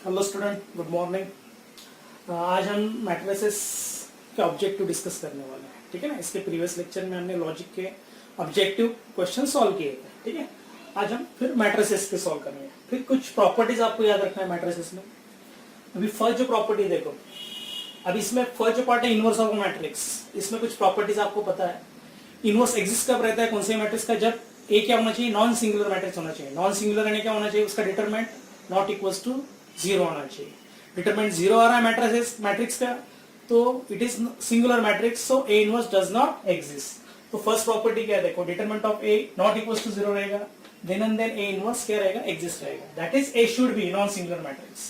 Hello student, good morning. आज हम matrices के ऑब्जेक्टिव डिस्कस करने वाले हैं। ठीक है ना। इसके प्रीवियस लेक्चर में हमने लॉजिक के ऑब्जेक्टिव क्वेश्चन सॉल्व किए थे। ठीक है। आज हम फिर मैट्रिसेस के सॉल्व करेंगे। फिर कुछ प्रॉपर्टीज आपको याद रखना है मैट्रिसेस में। अभी फर्स्ट जो प्रॉपर्टी देखो, अब इसमें फर्स्ट जो पार्ट है इनवर्स ऑफ मैट्रिक्स, इसमें कुछ प्रॉपर्टीज आपको पता है। इनवर्स एग्जिस्ट कब रहता है कौन से मैट्रिक्स का? जब ए क्या होना चाहिए, नॉन सिंगुलर मैट्रिक्स होना चाहिए। नॉन सिंगुलर यानी क्या होना चाहिए, उसका determinant not equals to zero होना चाहिए। डिटरमिनेंट जीरो आ रहा है मैट्रिक्स का, तो it is singular matrix, so A inverse does not exist. तो फर्स्ट प्रॉपर्टी क्या है देखो, determinant of A not equals to zero रहेगा, then and then A inverse क्या रहेगा, एग्जिस्ट रहेगा। That is A should be non singular matrix.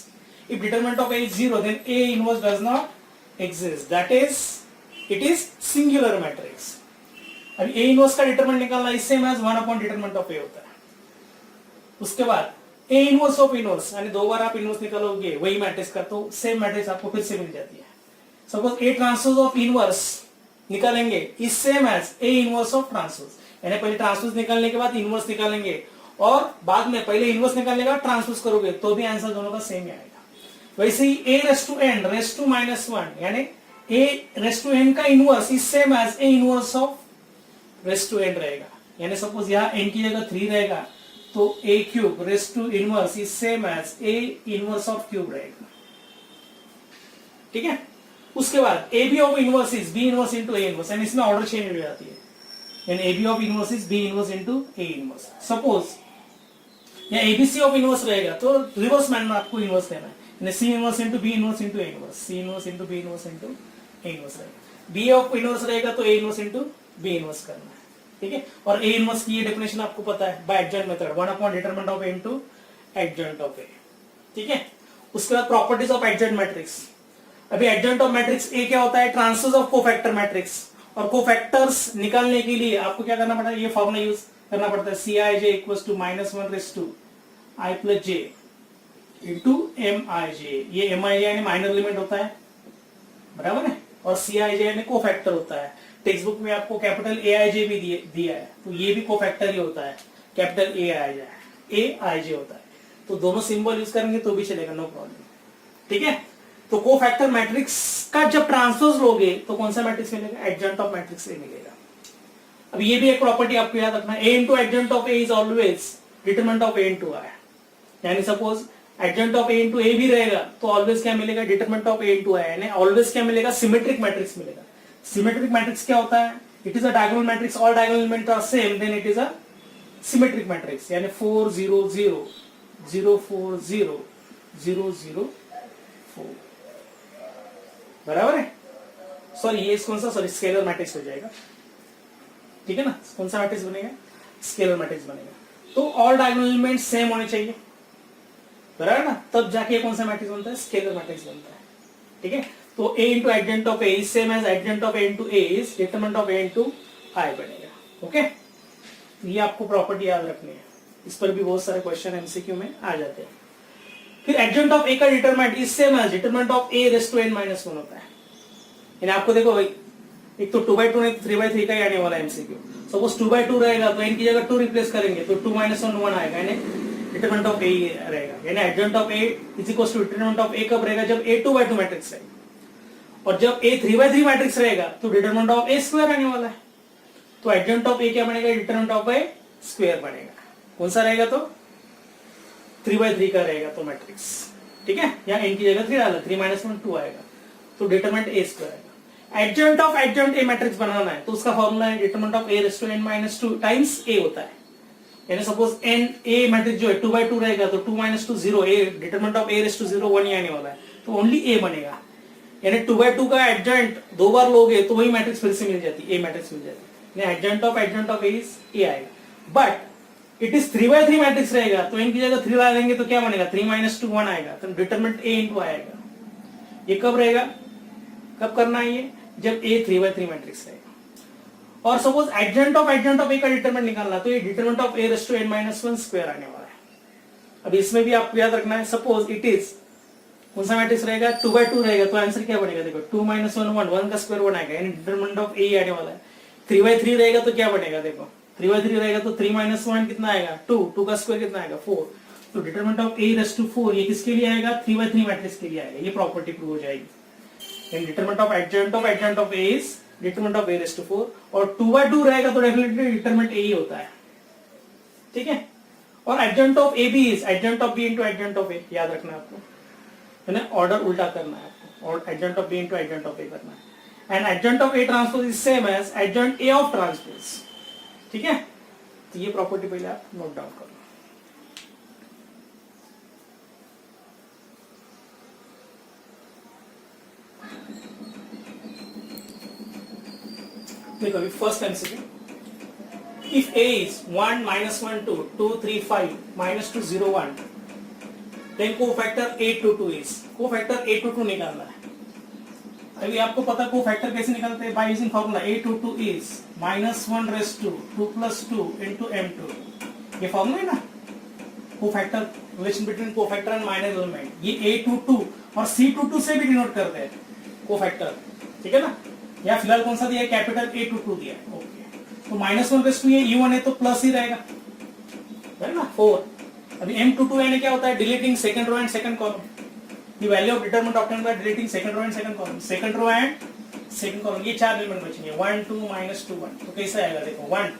If determinant of A is zero, then A inverse does not exist, that is it is singular matrix. अभी A inverse का determinant निकालना इससे same as 1 upon determinant of A होता है। उसके बाद ए inverse of inverse, यानी दो बार आप इनवर्स निकालोगे वही मैट्रिक्स का, तो सेम मैट्रिक्स आपको फिर से मिल जाती है। Suppose A transpose of inverse निकालेंगे is same as A inverse of transpose, यानी पहले ट्रांसपोज निकालने के बाद इनवर्स निकालेंगे और बाद में पहले इनवर्स निकालने के बाद ट्रांसपोज करोगे तो भी आंसर दोनों का सेम ही आएगा। वैसे ही A raise to n raise to -1 यानी ए रेस टू एन का inverse is same as A inverse of raise to n रहेगा। यानी सपोज यहाँ एन की जगह 3 रहेगा तो A cube raise to inverse is same as A inverse of cube रहेगा। ठीक है। उसके बाद A B of inverse is B inverse into A inverse, यानी इसमें ऑर्डर चेंज हो जाती है। यानी A B of inverse is B inverse into A inverse. Suppose या एबीसी ऑफ इनवर्स रहेगा तो रिवर्स मैन में आपको इनवर्स लेना है, यानी C inverse into B inverse into A inverse, C inverse into B inverse into A inverse रहेगा। B of inverse रहेगा तो A inverse into B inverse करना है। ठीक है। और ए इनवर्स की ये डेफिनेशन आपको पता है, by adjoint method 1 upon determinant of A into adjoint of A. ठीक है। उसके बाद प्रॉपर्टीज ऑफ एडजॉइंट मैट्रिक्स। अभी एडजॉइंट ऑफ मैट्रिक्स ए क्या होता है, ट्रांसपोज ऑफ कोफैक्टर मैट्रिक्स। और कोफैक्टर्स निकालने के लिए आपको क्या करना पड़ता है, ये फॉर्मूला यूज करना पड़ता है, c i j equals to -1 raise to i plus j into m i j. ये एम आई जे यानी माइनर एलिमेंट होता है, बराबर है, और सी आई जे यानी कोफैक्टर होता है। टेक्स्ट बुक में आपको कैपिटल ए आई जे भी दिया है, तो ये भी कोफैक्टर ही होता है, कैपिटल ए आई जे होता है। तो दोनों सिंबल यूज करेंगे तो भी चलेगा, नो प्रॉब्लम। ठीक है। तो कोफैक्टर मैट्रिक्स का जब ट्रांसपोज लोगे तो कौन सा मैट्रिक्स मिलेगा, एडजॉइंट ऑफ मैट्रिक्स ए मिलेगा। अब ये भी एक प्रॉपर्टी आपको याद रखना है, A into adjoint of A is always determinant of A into I. यानी suppose adjoint of A into A भी रहेगा तो ऑलवेज क्या मिलेगा, determinant of A into I, यानी ऑलवेज क्या मिलेगा, सिमेट्रिक मैट्रिक्स मिलेगा। सिमेट्रिक मैट्रिक्स क्या होता है, it is a diagonal matrix, all diagonal element are same, then it is a symmetric matrix. यानी 4 0 0 0 4 0 0 0 4, बराबर है। सॉरी ये कौन सा, सॉरी स्केलर मैट्रिक्स हो जाएगा। ठीक है ना। कौन सा मैट्रिक्स बनेगा, स्केलर मैट्रिक्स बनेगा। तो ऑल डायगोनल एलिमेंट सेम होने चाहिए, बराबर ना, तब जाके कौन सा मैट्रिक्स बनता है, स्केलर मैट्रिक्स बनता है। ठीक है। तो a into adjoint of a is same as adjoint of a into a is determinant of a into i बनेगा। ओके। ये आपको प्रॉपर्टी याद रखनी है, इस पर भी बहुत सारे क्वेश्चन एमसीक्यू में आ जाते हैं। फिर एडजॉइंट ऑफ a का determinant is same as determinant of a raise to n -1 होता है। यानी आपको देखो भाई, एक तो 2/2 नहीं 3/3 का ही आने वाला है एमसीक्यू। सपोज 2/2 रहेगा तो n की जगह 2 रिप्लेस करेंगे तो 2 - 1 आएगा, यानी डिटरमिनेंट ऑफ a रहेगा। यानी adjoint of a is equal to determinant of a कब रहेगा, जब a 2/2 मैट्रिक्स रहेगा। और जब a 3/3 मैट्रिक्स रहेगा तो डिटरमिनेंट ऑफ a स्क्वायर आने वाला है। तो एडजॉइंट ऑफ a क्या बनेगा, डिटरमिनेंट ऑफ a स्क्वायर बनेगा। कौन सा रहेगा, तो 3/3 का रहेगा तो मैट्रिक्स। ठीक है। यहाँ n की जगह 3 डाला, 3 - 1 2 आएगा, तो डिटरमिनेंट a स्क्वायर आएगा। Adjoint of adjoint a matrix बनाना है तो उसका फॉर्मूला है determinant of a raise to n -2 times a होता है। यानी सपोज n a मैट्रिक्स जो है 2/2 रहेगा तो 2 - 2 0, a determinant of a raise to 0 1 ही आने वाला है, तो ओनली a बनेगा। यानी 2/2 का एडजॉइंट दो बार लोगे तो वही मैट्रिक्स फिर से मिल जाती है, ए मैट्रिक्स मिल जाती है। Adjoint of A is A आएगा। बट इट इज 3/3 मैट्रिक्स रहेगा तो n की जगह 3 ला देंगे तो क्या बनेगा, 3 - 2 1 आएगा, तो डिटरमिनेंट a इंटू आएगा। ये कब रहेगा, कब करना है ये, जब a 3/3 मैट्रिक्स रहेगा। और सपोज एडजॉइंट ऑफ a का डिटरमिनेंट निकालना तो ये determinant of a raise to n -1 square आने वाला है। अब इसमें भी आपको याद रखना है, सपोज इट इज कौन सा मैट्रिक्स रहेगा, 2/2 रहेगा तो आंसर क्या बनेगा, देखो 2 - 1 1 का स्क्वायर 1 आएगा, यानी डिटरमिनेंट ऑफ a आने वाला है। 3/3 रहेगा तो क्या बनेगा, देखो 3/3 रहेगा तो 3 - 1 कितना आएगा, 2 का स्क्वायर कितना आएगा, 4 तो determinant of A raise to 4 ये किसके लिए आएगा? 3/3 मैट्रिक्स के लिए आएगा, ये प्रॉपर्टी प्रूव हो जाएगी। इन determinant of A is determinant of A raise to 4, और 2/2 रहेगा तो डेफिनेटली डिटरमिनेंट ए ही होता है, ठीक है। और adjoint of A B is adjoint of B into adjoint of A, याद रखना है आपको, है ना, ऑर्डर उल्टा करना है आपको, और adjoint of B into adjoint of A करना है। And adjoint of A transpose is same as adjoint A of transpose, ठीक है। तो ये प्रॉपर्टी पहले आप नोट डाउन करो। देखो अभी first MCQ, if a is 1 minus 1 2 2 3 5 minus 2 0 1, then cofactor a22 is, cofactor a22 निकालना है। अभी आपको पता कोफैक्टर कैसे निकालते हैं? By using formula a22 is -1 raised to 2 plus 2 into m2, ये फॉर्मूला है ना cofactor, relation between cofactor and minor element. ये a22 और c22 से भी डिनोट करते हैं कोफैक्टर, ठीक है ना। या फिलहाल कौन सा दिया है? कैपिटल A22 दिया है, ओके। तो -1 रेस टू ये U1 है तो प्लस ही रहेगा, है ना, 4। अभी M22 यानी क्या होता है? Deleting second row and second column, the value of determinant obtained by deleting second row and second column, second row and second column, ये 4 एलिमेंट बचेंगे, 1 2 -2 1। तो कैसे आएगा? देखो 1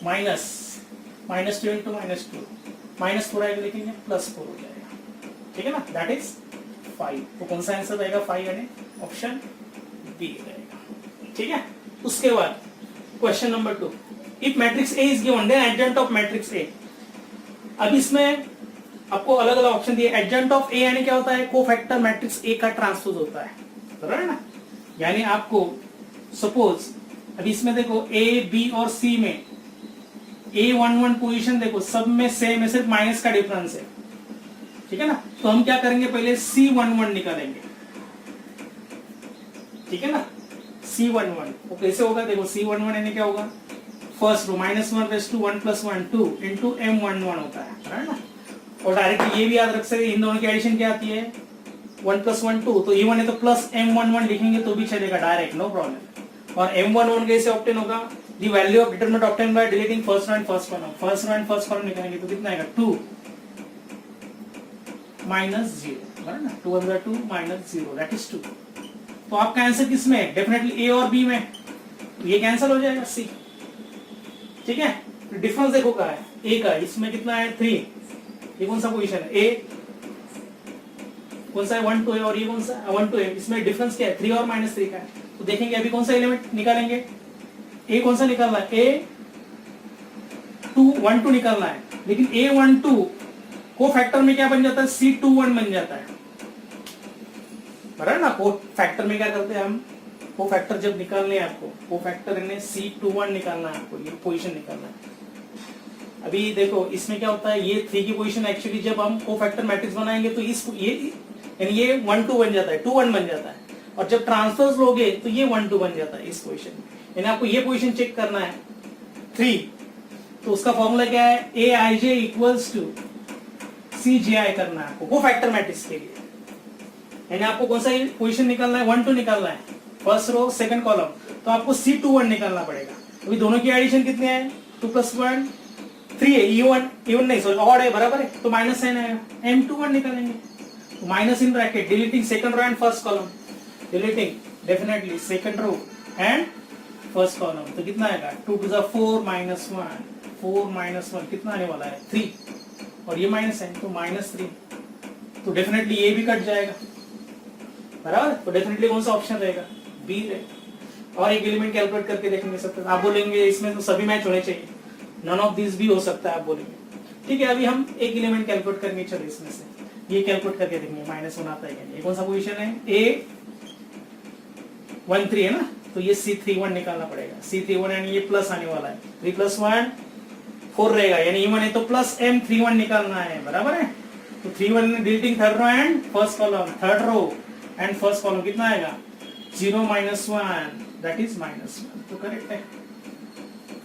-2 into -2 -4 आएगा, लेकिन ये +4 हो जाएगा, ठीक है ना, दैट इज 5। तो कौन सा आंसर रहेगा? 5 यानी ऑप्शन बी रहेगा, ठीक है। उसके बाद question number 2, if matrix A is given then adjoint of matrix A. अब इसमें आपको अलग अलग ऑप्शन दिए। एडजॉइंट ऑफ ए यानी क्या होता है? कोफैक्टर मैट्रिक्स ए का ट्रांसपोज होता है, बराबर है ना। यानी आपको सपोज अभी इसमें देखो ए बी और सी में A11 पोजीशन देखो सब में सेम है, सिर्फ माइनस का डिफरेंस है, ठीक है ना। तो हम क्या करेंगे? पहले C11 निकालेंगे, ठीक है ना। C11 वो कैसे होगा? देखो C11 यानी क्या होगा? First row -1 raise to 1 + 1 2 into M11 होता है ना। और डायरेक्ट ये भी याद रख सकते, इन दोनों की एडिशन क्या आती है? 1 + 1 2, तो E1 है तो प्लस M11 लिखेंगे तो भी चलेगा डायरेक्ट, नो प्रॉब्लम। और M11 कैसे ऑब्टेन होगा? The value of determinant obtain by deleting first row and first column, first row and first column निकालेंगे तो कितना आएगा? 2 -0, बराबर ना। 2 × 2 -0 दैट इज 2। तो आपका आंसर किसमें है? डेफिनेटली ए और बी में, तो ये कैंसिल हो जाएगा, सी, ठीक है। तो डिफरेंस देखो क्या है ए का, इसमें कितना है? 3। ये कौन सा पोजीशन है? ए कौन सा है? 1 2 है, और ये कौन सा? 1 2 है। इसमें डिफरेंस क्या है? 3 और -3 का है। तो देखेंगे अभी कौन सा एलिमेंट निकालेंगे। ए कौन सा निकालना है? ए 1 2 निकालना है, लेकिन A12 को फैक्टर में क्या बन जाता है? C21 बन जाता है, बराबर ना। को फैक्टर में क्या करते हैं हम? को फैक्टर जब निकालने हैं आपको, को फैक्टर ने C21 निकालना है आपको, ये पोजीशन निकालना है। अभी देखो इसमें क्या होता है? ये 3 की पोजीशन एक्चुअली जब हम को फैक्टर मैट्रिक्स बनाएंगे तो इस ये 1 2 बन जाता है, 2 1 बन जाता है। और जब ट्रांसफर्स लोगे तो ये 1 2 बन जाता है इस पोजीशन में। यानी आपको ये पोजीशन चेक करना है 3, तो उसका फॉर्मूला क्या है? Aij = Cji करना है आपको को फैक्टर मैट्रिक्स के लिए। यानी आपको कौन सा पोजीशन निकालना है? 1 2 निकालना है, फर्स्ट रो सेकंड कॉलम, तो आपको C21 निकालना पड़ेगा। अभी दोनों की एडिशन कितने हैं? 2 + 1 3 है, E1 नहीं सॉरी ऑड है, बराबर है, तो माइनस साइन आएगा। M21 निकालेंगे तो minus in bracket deleting second row and first column, deleting definitely second row and first column, तो कितना आएगा? 2 × 4 -1 4 -1 कितना आने वाला है? 3, और ये माइनस है तो -3, तो डेफिनेटली ये भी कट जाएगा, बराबर। तो डेफिनेटली कौन सा ऑप्शन रहेगा? बी रहेगा। और एक एलिमेंट कैलकुलेट करके देखेंगे सब। आप बोलेंगे इसमें तो सभी मैच होने चाहिए, नन ऑफ दिस भी हो सकता है आप बोलेंगे, ठीक है। अभी हम एक एलिमेंट कैलकुलेट करेंगे, चलो इसमें से ये कैलकुलेट करके देखेंगे -1 आता है। ये कौन सा पोजीशन है? A13 है ना, तो ये C31 निकालना पड़ेगा। C31 यानी ये प्लस आने वाला है, 3 + 1 4 रहेगा, यानी E1 है तो प्लस M31 निकालना है, बराबर है। तो 3 deleting third row and first column, third row and first column कितना आएगा? 0 -1 दैट इज -1, तो करेक्ट है,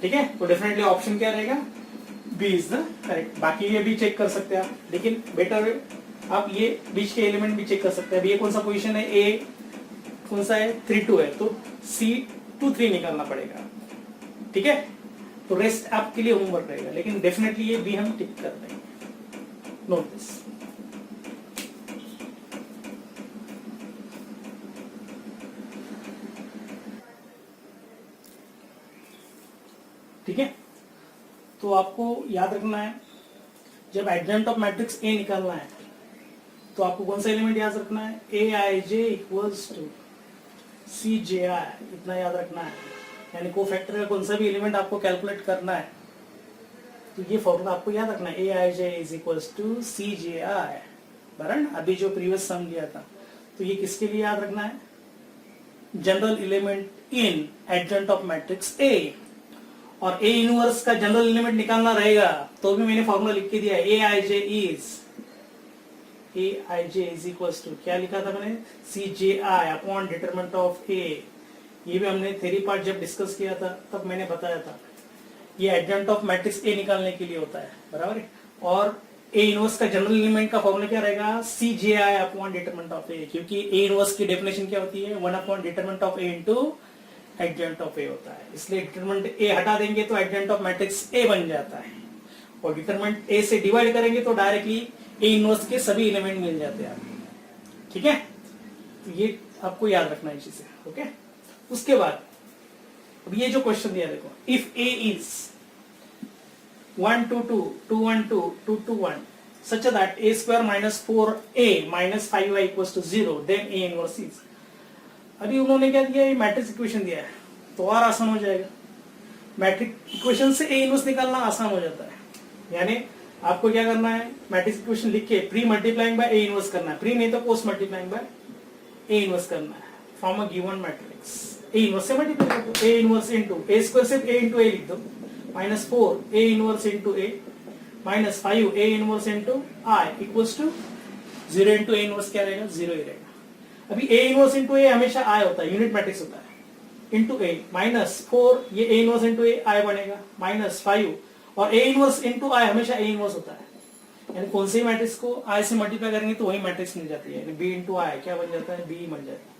ठीक है। तो डेफिनेटली ऑप्शन क्या रहेगा? B is the correct. बाकी ये भी चेक कर सकते हैं आप, लेकिन बेटर आप ये बीच के एलिमेंट भी चेक कर सकते हैं। अभी ये कौन सा पोजीशन है? ए कौन सा है? 3 2 है, तो C23 निकालना पड़ेगा, ठीक है। तो रेस्ट आपके लिए होमवर्क रहेगा, लेकिन डेफिनेटली ये भी हम टिक कर देंगे। Note this. ठीक है, तो आपको याद रखना है जब एडजॉइंट ऑफ मैट्रिक्स ए निकालना है तो आपको कौन सा एलिमेंट याद रखना है, A I j equals to C J आई, इतना याद रखना है। यानी को फैक्टर का कौन सा भी एलिमेंट आपको कैलकुलेट करना है तो ये फॉर्मूला आपको याद रखना है, A I J is equals to C J आई, बराबर। अभी जो प्रीवियस सम लिया था तो ये किसके लिए याद रखना है, general element in adjoint of matrix ए। और ए इनवर्स का जनरल एलिमेंट निकालना रहेगा तो भी मैंने फॉर्मूला लिख के दिया, ए I J is equal to क्या लिखा था मैंने, सी J I upon determinant of A. ये भी हमने थ्योरी पार्ट जब डिस्कस किया था तब मैंने बताया था ये एडजॉइंट ऑफ मैट्रिक्स ए निकालने के लिए होता है, बराबर है। और ए इनवर्स का जनरल एलिमेंट का फॉर्मूला क्या रहेगा, C J I upon determinant of A, क्योंकि ए इनवर्स की डेफिनेशन क्या होती है, 1 upon determinant of A into adjoint of A होता है। इसलिए डिटरमिनेंट ए हटा देंगे तो एडजॉइंट ऑफ मैट्रिक्स ए बन जाता है, और डिटरमिनेंट ए से डिवाइड करेंगे तो डायरेक्टली ए इनवर्स के सभी एलिमेंट मिल जाते हैं आपको। ठीक है, तो ये आपको याद रखना है चीजें। ओके, उसके बाद अब ये जो क्वेश्चन दिया देखो, if A is 1 2 2 2 1 2 2 2 1 such that a square minus 4a minus 5y equals to 0 then a inverse is। अभी उन्होंने क्या दिया, ये मैट्रिक्स इक्वेशन दिया है तो और आसान हो जाएगा। मैट्रिक्स इक्वेशन से ए इनवर्स निकालना आसान हो जाता है। यानी आपको क्या करना है, मैट्रिक्स इक्वेशन लिख के pre multiplying by A inverse करना है, प्री नहीं तो post multiplying by A inverse करना है from a given matrix. A inverse से मल्टीप्लाई कर दो, A inverse into A square सिर्फ ए इनटू ए लिख दो, minus 4 A inverse into A minus 5 A inverse into I equals to 0 into A inverse क्या रहेगा, 0 ही रहेगा। अभी ए इनवर्स इनटू ए हमेशा आई होता है, यूनिट मैट्रिक्स होता है, इनटू ए माइनस 4 ये ए इनवर्स इनटू ए आई बनेगा, माइनस 5 और ए इनवर्स इनटू आई हमेशा ए इनवर्स होता है। यानी कौन से मैट्रिक्स को आई से मल्टीप्लाई करेंगे तो वही मैट्रिक्स मिल जाती है, यानी बी इनटू आई क्या बन जाता है, बी मिल जाएगा,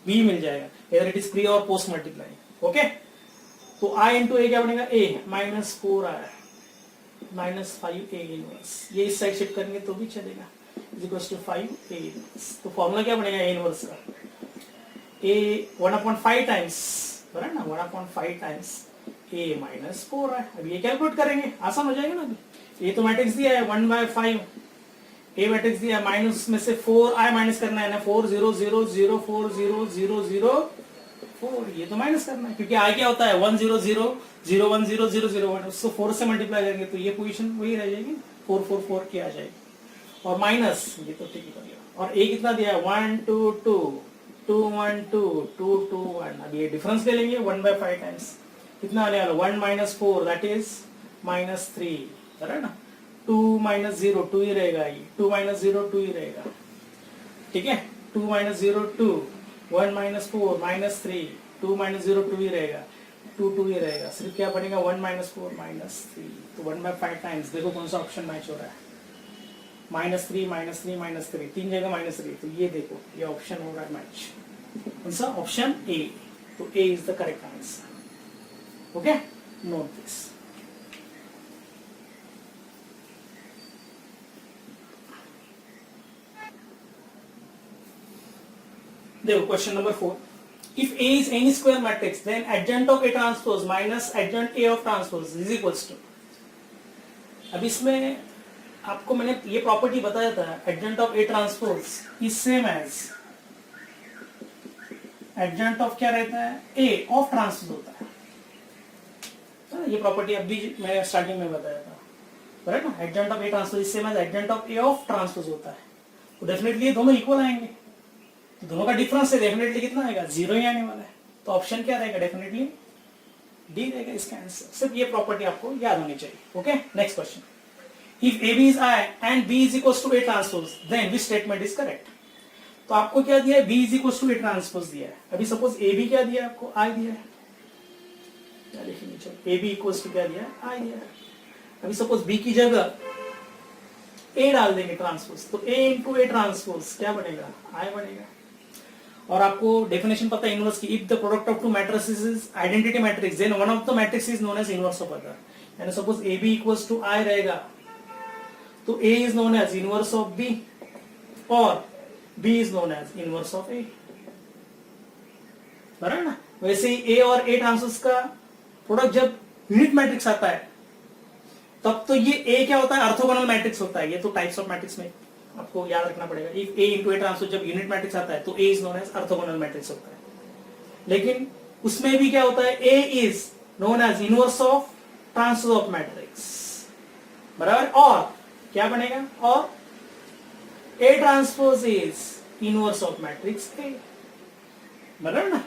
बी मिल जाएगा, इधर इट इज प्री और पोस्ट मल्टीप्लाई। ओके, तो आई इंटू ए क्या बनेगा, A minus 4 I minus 5 A inverse, ये इस साइड शिफ्ट करेंगे तो भी चलेगा, is equal to 5 A inverse. तो फॉर्मूला क्या बनेगा ए इनवर्स का, ए 1/5 टाइम्स, बराबर ना, 1/5 टाइम्स ए माइनस 4 है। अब ये कैलकुलेट करेंगे, आसान हो जाएगा ना। अभी ये तो मैट्रिक्स दिया है 1/5, ए मैट्रिक्स दिया है, माइनस में से 4 आई माइनस करना है ना, 4 0 0 0 4 0 0 0 4, ये तो माइनस करना है क्योंकि आई क्या होता है 1 0 0 0 1 0 0 0 1, उसको 4 से मल्टीप्लाई करेंगे तो ये पोजीशन वही रह जाएगी, 4 4 4 की आ जाएगी, और माइनस ये तो ठीक ही कर लिया। और ए कितना दिया है 1 2 2 2 1 2 2 2 1। अब ये डिफरेंस ले लेंगे 1/5 टाइम्स कितना आने वाला, 1 माइनस 4 दैट इज माइनस 3, बराबर ना। 2 माइनस 0 2 ही रहेगा, ये 2 माइनस 0 2 ही रहेगा, ठीक है। 2 माइनस 0 2, 1 माइनस 4 माइनस 3, 2 माइनस 0 2 ही रहेगा, 2 2 ही रहेगा, सिर्फ क्या बनेगा 1 माइनस 4 माइनस 3। तो 1/5 टाइम्स देखो कौन सा ऑप्शन मैच हो रहा है, माइनस 3 माइनस 3 माइनस 3, 3 जगह माइनस 3, तो ये देखो ये ऑप्शन हो रहा है मैच, कौन सा, ऑप्शन ए। तो A is the correct answer. Okay, note this. देखो question number 4, if A is any square matrix then adjoint of A transpose minus adjoint A of transpose is equals to। अब इसमें आपको मैंने ये property बताया था, adjoint of A transpose is same as adjoint of क्या रहता है, A of transpose होता है। ये प्रॉपर्टी अभी मैं स्टार्टिंग में बताया था, बराबर ना। adjoint of A transpose is same as adjoint of A of transpose होता है, तो डेफिनेटली ये दोनों इक्वल आएंगे, तो दोनों का डिफरेंस है डेफिनेटली कितना आएगा, 0 ही आने वाला है। तो ऑप्शन क्या रहेगा, डेफिनेटली डी रहेगा इसका आंसर। सिर्फ ये प्रॉपर्टी आपको याद होनी चाहिए। Okay, next question, if AB is I and B is equals to A transpose then which statement is correct। तो आपको क्या दिया है, B is equals to A transpose दिया है। अभी सपोज AB क्या दिया है आपको, I दिया है, क्या लिखेंगे, चलो AB equals to क्या दिया है, I दिया है। अभी सपोज B की जगह A डाल देंगे ट्रांसपोज, तो A इंटू A ट्रांसपोज क्या बनेगा, I बनेगा। और आपको डेफिनेशन पता है इनवर्स की, if the product of two matrices is identity matrix then one of the matrix is known as inverse of other. यानी suppose AB equals to I रहेगा तो तो A is known as inverse of B और B is known as inverse of A, बराबर ना। वैसे ही A और A ट्रांसपोज का प्रोडक्ट जब यूनिट मैट्रिक्स आता है तब तो ये A क्या होता है, ऑर्थोगोनल मैट्रिक्स होता है। ये तो टाइप्स ऑफ मैट्रिक्स में आपको याद रखना पड़ेगा। If A into A transpose जब यूनिट मैट्रिक्स आता है तो A is known as orthogonal matrix होता है। लेकिन उसमें भी क्या होता है, A is known as inverse of transpose of matrix, बराबर। और क्या बनेगा, और A transpose is inverse of matrix A, बराबर ना।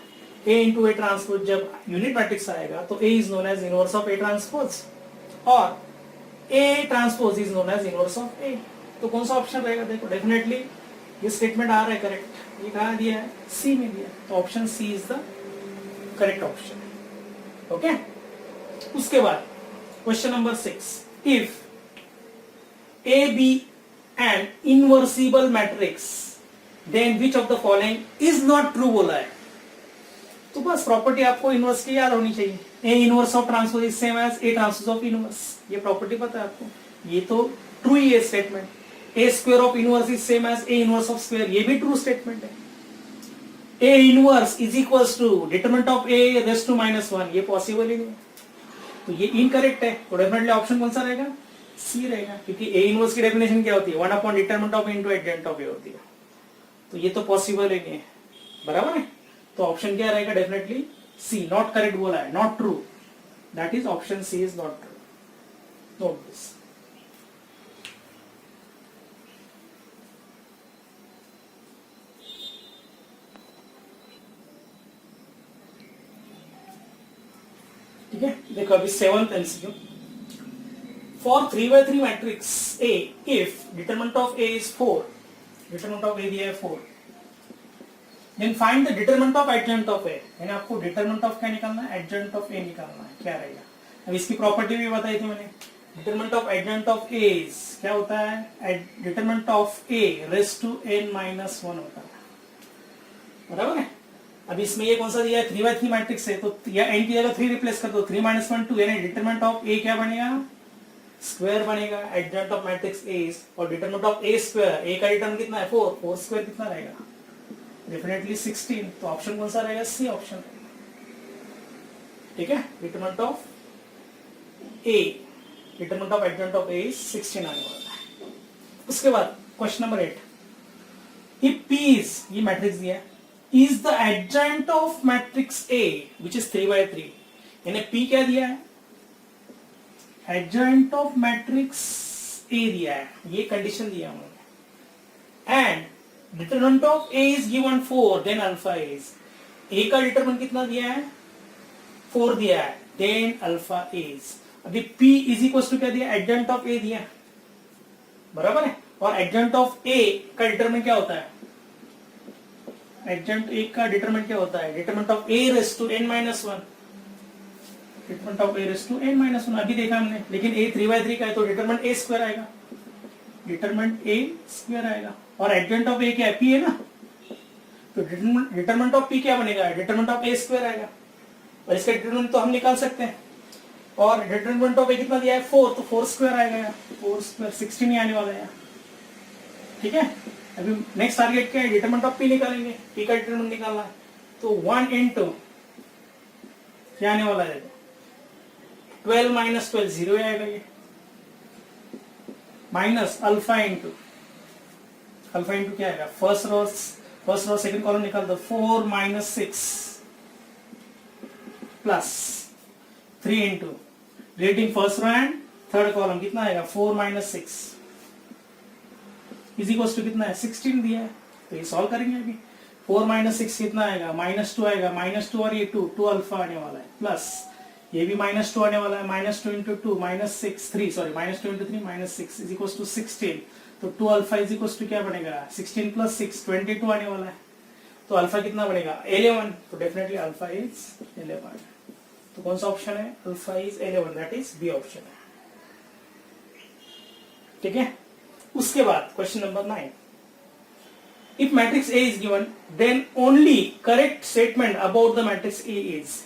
A इंटू A ट्रांसपोज जब यूनिट मैट्रिक्स आएगा तो A is known as inverse of A transpose और A transpose is known as inverse of A। तो कौन सा ऑप्शन रहेगा, देखो डेफिनेटली ये स्टेटमेंट आ रहा है करेक्ट। ये कहा दिया है, सी में दिया, तो option C is the correct option. Okay, उसके बाद question number 6, if A be an inversible matrix then which of the following is not true बोला है। तो बस प्रॉपर्टी आपको इनवर्स की याद होनी चाहिए। A inverse of transpose is same as A transpose of inverse, ये प्रॉपर्टी पता है आपको, ये तो ट्रू ही है statement. A square of inverse is same as A inverse of square, ये भी ट्रू स्टेटमेंट है। A inverse is equals to determinant of A raise to -1, ये पॉसिबल ही नहीं है, तो ये इनकरेक्ट है। तो डेफिनेटली ऑप्शन कौन सा रहेगा, सी रहेगा, क्योंकि A इनवर्स की डेफिनेशन क्या होती है, 1 upon determinant of A into एडजेंट of A होती है। तो ये तो पॉसिबल ही नहीं है, बराबर है। तो ऑप्शन क्या रहेगा, डेफिनेटली सी, नॉट करेक्ट बोला है, not true, that is option C is not true. Note this. ठीक है, देखो अभी 7th MCQ। For 3x3 matrix A, if determinant of A is 4, determinant of A दिया है 4, then find the determinant of adjoint of A। यानी आपको determinant of क्या निकालना है, adjoint of A निकालना है, क्या रहेगा। अब इसकी प्रॉपर्टी भी बताई थी मैंने। determinant of adjoint of A is क्या होता है, determinant of A raised to n-1 होता है, बराबर है। अब इसमें ये कौन सा दिया है, 3x3 मैट्रिक्स है, तो या n की जगह 3 रिप्लेस कर दो, 3 - 1 2, यानी डिटरमिनेंट ऑफ A क्या बनेगा, स्क्वायर बनेगा। एडजेंट ऑफ मैट्रिक्स A और determinant of A square, A का डिटरमिनेंट कितना है 4, 4 स्क्वायर कितना रहेगा, डेफिनेटली 16। तो ऑप्शन कौन सा रहेगा, सी ऑप्शन। ठीक है, determinant of A, determinant of adjoint of A is 16 आने वाला है। उसके बाद question number 8, if P is, ये मैट्रिक्स दिया है, is the adjoint of matrix A which is 3x3, यानी P क्या दिया है, adjoint of matrix A दिया है, ये कंडीशन दिया उन्होंने। and determinant of A is given 4, then alpha is, A का डिटरमिनेंट कितना दिया है, 4 दिया है, then alpha is। अभी P is equals to क्या दिया, adjoint of A दिया, बराबर है। और adjoint of A का डिटरमिनेंट क्या होता है, एडजेंट A का डिटरमिनेंट क्या होता है, determinant of A raise to n-1, determinant of A raise to n-1 अभी देखा हमने। लेकिन A 3x3 का है तो डिटरमिनेंट A स्क्वायर आएगा, डिटरमिनेंट A स्क्वायर आएगा। और एडजेंट ऑफ A क्या है, P है ना, तो डिटरमिनेंट ऑफ P क्या बनेगा, डिटरमिनेंट ऑफ A स्क्वायर आएगा, और इसका डिटरमिनेंट तो हम निकाल सकते हैं। और डिटरमिनेंट ऑफ A कितना दिया है 4, तो 4 स्क्वायर आएगा, 4 स्क्वायर 16 ही आने वाला है। ठीक है, अभी नेक्स्ट टारगेट क्या है, डिटरमिनेंट ऑफ P निकालेंगे, P का डिटरमिनेंट निकालना है। तो 1 इंटू क्या आने वाला है, 12 - 12 0 आएगा, ये माइनस अल्फा इंटू क्या आएगा, फर्स्ट रो सेकंड कॉलम निकाल दो, 4 - 6 plus 3 into deleting first row and third column, कितना आएगा 4 - 6 इज इक्वल्स टू कितना है, 16 दिया है। तो ये सॉल्व करेंगे अभी। 4 - 6 कितना आएगा, -2 आएगा, -2 और ये 2 अल्फा आने वाला है, प्लस ये भी -2 आने वाला है, -2 into 2 -6 3 sorry -2 into 3 -6 is equals to 16। तो 2 अल्फा इज इक्वल्स टू क्या बनेगा, 16 प्लस 6 22 आने वाला है। तो अल्फा कितना बनेगा 11, तो डेफिनेटली अल्फा इज 11। तो कौन सा ऑप्शन है, alpha is 11, that is B option है। ठीक है, उसके बाद question number 9, if matrix A is given then only correct statement about the matrix A is,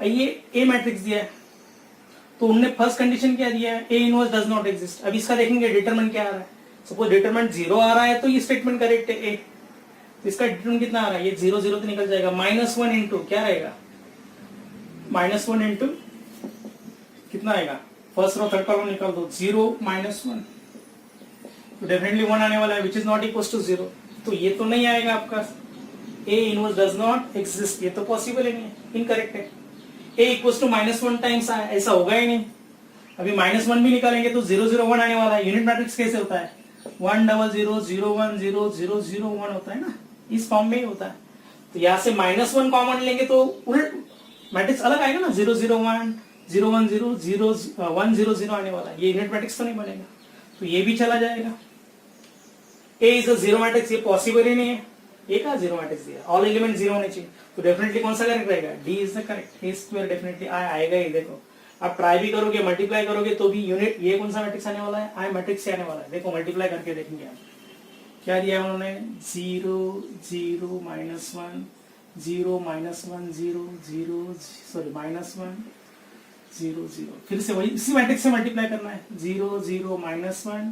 ये A मैट्रिक्स दिया है तो उनने फर्स्ट कंडीशन क्या दिया है, ए इनवर्स डज नॉट एग्जिस्ट। अब इसका देखेंगे डिटरमिनेंट क्या आ रहा है। सपोज डिटरमिनेंट 0 आ रहा है तो ये स्टेटमेंट करेक्ट है ए। तो इसका डिटरमिनेंट कितना आ रहा है, ये 0 0 तो निकल जाएगा, -1 इंटू क्या रहेगा, -1 इंटू कितना आएगा, फर्स्ट रो थर्ड कॉलम निकाल दो, 0 -1, तो डेफिनेटली 1 आने वाला है which is not equal to 0। तो ये तो नहीं आएगा आपका, A inverse does not exist, ये तो पॉसिबल ही नहीं है, इनकरेक्ट है। ए इक्वल टू -1 टाइम्स ऐसा होगा ही नहीं। अभी -1 भी निकालेंगे तो 0 0 1 आने वाला है। यूनिट मैट्रिक्स कैसे होता है, 1 0 0 0 1 0 0 0 1 होता है ना, इस फॉर्म में ही होता है। तो यहाँ से -1 कॉमन लेंगे तो उलट मैट्रिक्स अलग आएगा ना, 0 0 1 0 1 0 0 1 0 0 आने वाला है। ये यूनिट मैट्रिक्स तो नहीं बनेगा, तो ये भी चला जाएगा। ए इज अ जीरो मैट्रिक्स, ये पॉसिबल ही नहीं है, ए का जीरो मैट्रिक्स दिया, ऑल एलिमेंट जीरो होने चाहिए, तो डेफिनेटली कौन सा करेक्ट रहेगा, D is the correct. A square definitely आएगा ही। देखो आप ट्राई भी करोगे, मल्टीप्लाई करोगे तो भी यूनिट, ये कौन सा मैट्रिक्स आने वाला है, आई मैट्रिक्स से आने वाला है। देखो मल्टीप्लाई करके देखेंगे आप क्या दिया है उन्होंने, 0 0 -1 0 -1 0 0 सॉरी -1 0 0, फिर से वही इसी मैट्रिक्स से मल्टीप्लाई करना है, 0 0 -1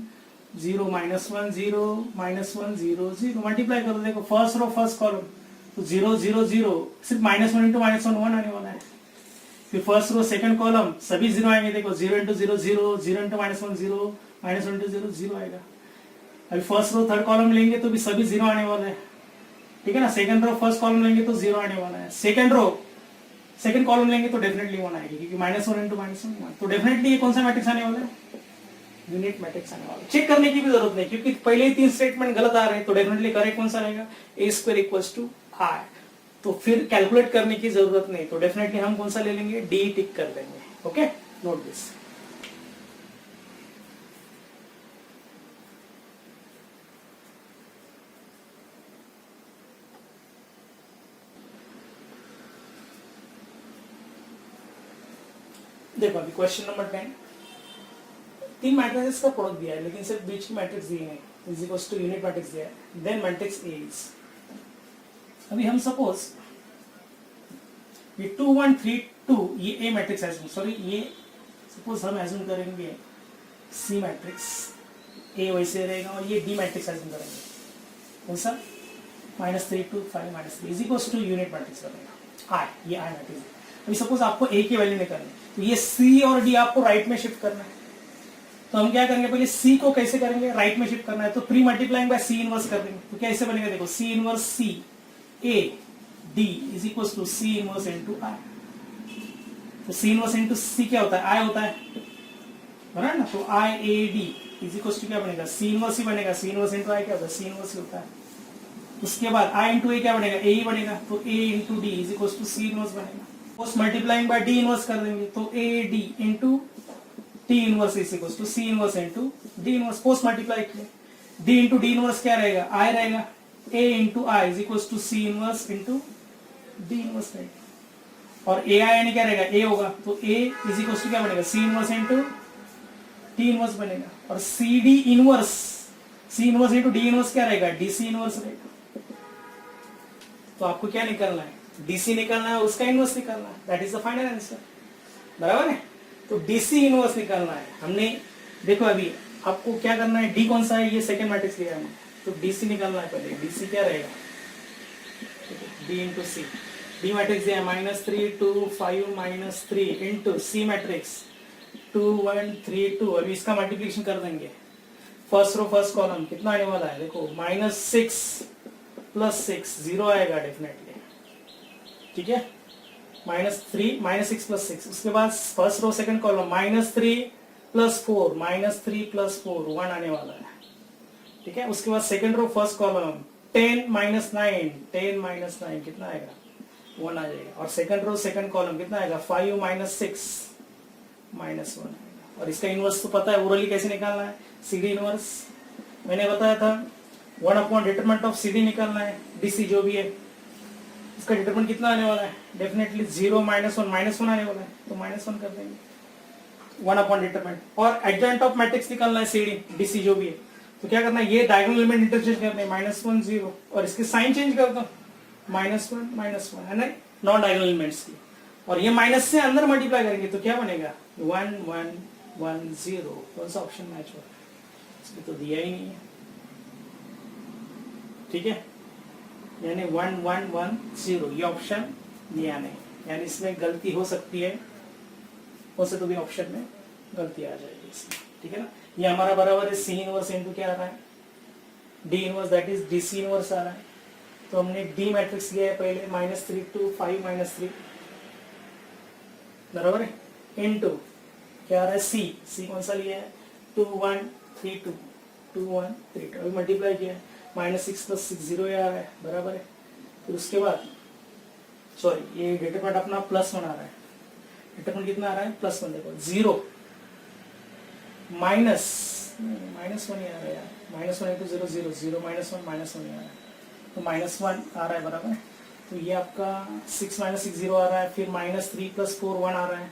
0 -1 0 -1 0 0 मल्टीप्लाई करो। देखो फर्स्ट रो फर्स्ट कॉलम, तो 0 0 0 सिर्फ -1 इंटू -1 1 आने वाला है। फिर फर्स्ट रो सेकंड कॉलम सभी 0 आएंगे, देखो 0 इंटू 0 0 0 इंटू -1 0 -1 इंटू 0 0 आएगा। अभी फर्स्ट रो थर्ड कॉलम लेंगे तो भी सभी 0 आने वाला है, ठीक है ना। सेकंड रो फर्स्ट कॉलम लेंगे तो 0 आने वाला है, सेकंड रो सेकंड कॉलम लेंगे तो डेफिनेटली 1 आएगी, क्योंकि -1 इंटू -1 1, तो डेफिनेटली ये कौन सा मैट्रिक्स आने वाला है, यूनिट मैट्रिक्स आने वाला है। चेक करने की भी जरूरत नहीं, क्योंकि पहले ही 3 स्टेटमेंट गलत आ रहे हैं, तो डेफिनेटली करेक्ट कौन सा रहेगा, ए स्क्वायर इक्वल्स टू आर। तो फिर कैलकुलेट करने की जरूरत नहीं, तो डेफिनेटली हम कौन सा ले लेंगे, डी टिक कर देंगे। Okay, note this. देखो अभी क्वेश्चन नंबर 10, 3 मैट्रिक्स का प्रोडक्ट दिया है, लेकिन सिर्फ बीच की मैट्रिक्स दी है, is equals to unit matrix दिया है, देन मैट्रिक्स ए इज। अभी हम सपोज ये 2 1 3 2 ये ए मैट्रिक्स है, सॉरी ये सपोज हम एज्यूम करेंगे सी मैट्रिक्स, ए वैसे रहेगा, और ये डी मैट्रिक्स एज्यूम करेंगे, कौन सा, -3 2 5 -3 is equals to unit matrix बनेगा आई, ये आई मैट्रिक्स। अभी सपोज आपको ए की वैल्यू निकालनी है, तो ये सी और डी आपको राइट में शिफ्ट करना है, तो हम क्या करेंगे, पहले सी को कैसे करेंगे, राइट में शिफ्ट करना है, तो pre multiplying by C inverse कर देंगे। तो कैसे बनेगा, देखो C inverse C A D is equal to C inverse into I. तो सी इनवर्स इनटू सी क्या होता है, आई होता है, बराबर ना। तो I A D is equal to क्या बनेगा, सी इनवर्स ही बनेगा, सी इनवर्स इनटू आई क्या होता है, सी इनवर्स ही होता है। उसके बाद आई इंटू ए क्या बनेगा, ए ही बनेगा, तो A into D is equal to C inverse बनेगा। Post multiplying by D inverse कर देंगे, तो A D into T inverse is equal to C inverse into D inverse. Post multiply किया, डी इंटू डी इनवर्स क्या रहेगा, I रहेगा, A into I is equal to C inverse into D inverse रहेगा, और ए आई यानी क्या रहेगा, ए होगा, तो ए इज इक्वल टू क्या बनेगा, C inverse into T inverse बनेगा, और C D inverse, C inverse into D inverse क्या रहेगा, डी सी इनवर्स रहेगा। तो आपको क्या निकालना है, डीसी निकालना है और उसका इनवर्स निकालना है, that is the final answer, बराबर है। तो डीसी इनवर्स निकालना है हमने। देखो अभी आपको क्या करना है, डी कौन सा है, ये सेकंड मैट्रिक्स लिया है, तो डीसी निकालना है पहले। डीसी क्या रहेगा, डी इंटू सी, डी मैट्रिक्स दिया है -3 2 5 -3 इंटू सी मैट्रिक्स 2 1 3 2। अभी इसका मल्टीप्लिकेशन कर देंगे, फर्स्ट रो फर्स्ट कॉलम कितना आने वाला है, देखो -6 + 6 0 आएगा डेफिनेटली, ठीक है, -3 -6 + 6। उसके बाद फर्स्ट रो सेकंड कॉलम -3 + 4 -3 + 4 1 आने वाला है, ठीक है। उसके बाद सेकंड रो फर्स्ट कॉलम 10 - 9 10 - 9 कितना आएगा, 1 आ जाएगा, और सेकंड रो सेकंड कॉलम कितना आएगा, 5 - 6 -1 आएगा। और इसका इनवर्स तो पता है, ओरली कैसे निकालना है, सीडी इनवर्स मैंने बताया था, 1 डिटरमिनेंट ऑफ सीडी निकालना है, डीसी जो भी है, इसका डिटरमिनेंट कितना आने वाला है, डेफिनेटली 0 -1 आने वाला है, तो -1 कर देंगे 1 डिटरमिनेंट। और एडजॉइंट ऑफ मैट्रिक्स निकालना है सीडी डीसी जो भी है, तो क्या करना है, ये डायगोनल एलिमेंट इंटरचेंज करने हैं, -1 0, और इसके साइन चेंज कर दो, -1 है ना, नॉन डायगोनल एलिमेंट्स की, और ये माइनस से अंदर मल्टीप्लाई करेंगे तो क्या बनेगा, 1110 कौन सा ऑप्शन मैच हो रहा है? इसमें तो दिया ही नहीं है, ठीक है, यानी 1110 ये ऑप्शन दिया नहीं, यानी इसमें गलती हो सकती है, हो सकता तो भी ऑप्शन में गलती आ जाएगी इसमें, ठीक है ना। ये हमारा बराबर है सी इनवर्स इंटू क्या आ रहा है, D inverse, that is D C inverse आ रहा है। तो हमने डी मैट्रिक्स लिया है पहले -3 to 5 -3 बराबर है, इनटू क्या आ रहा है सी, सी कौन सा लिया है 2132 2132, अभी मल्टीप्लाई किया है -6 + 6 0 आ रहा है बराबर है। फिर उसके बाद सॉरी ये डेटा पार्ट अपना +1 आ रहा है, डेटा पार्ट कितना आ रहा है +1, देखो 0 -1 ही आ रहा है यार, -1 into 0 0 0 -1 -1 ही आ रहा है, तो -1 आ रहा है बराबर। तो ये आपका 6 - 6 0 आ रहा है, फिर -3 + 4 1 आ रहा है,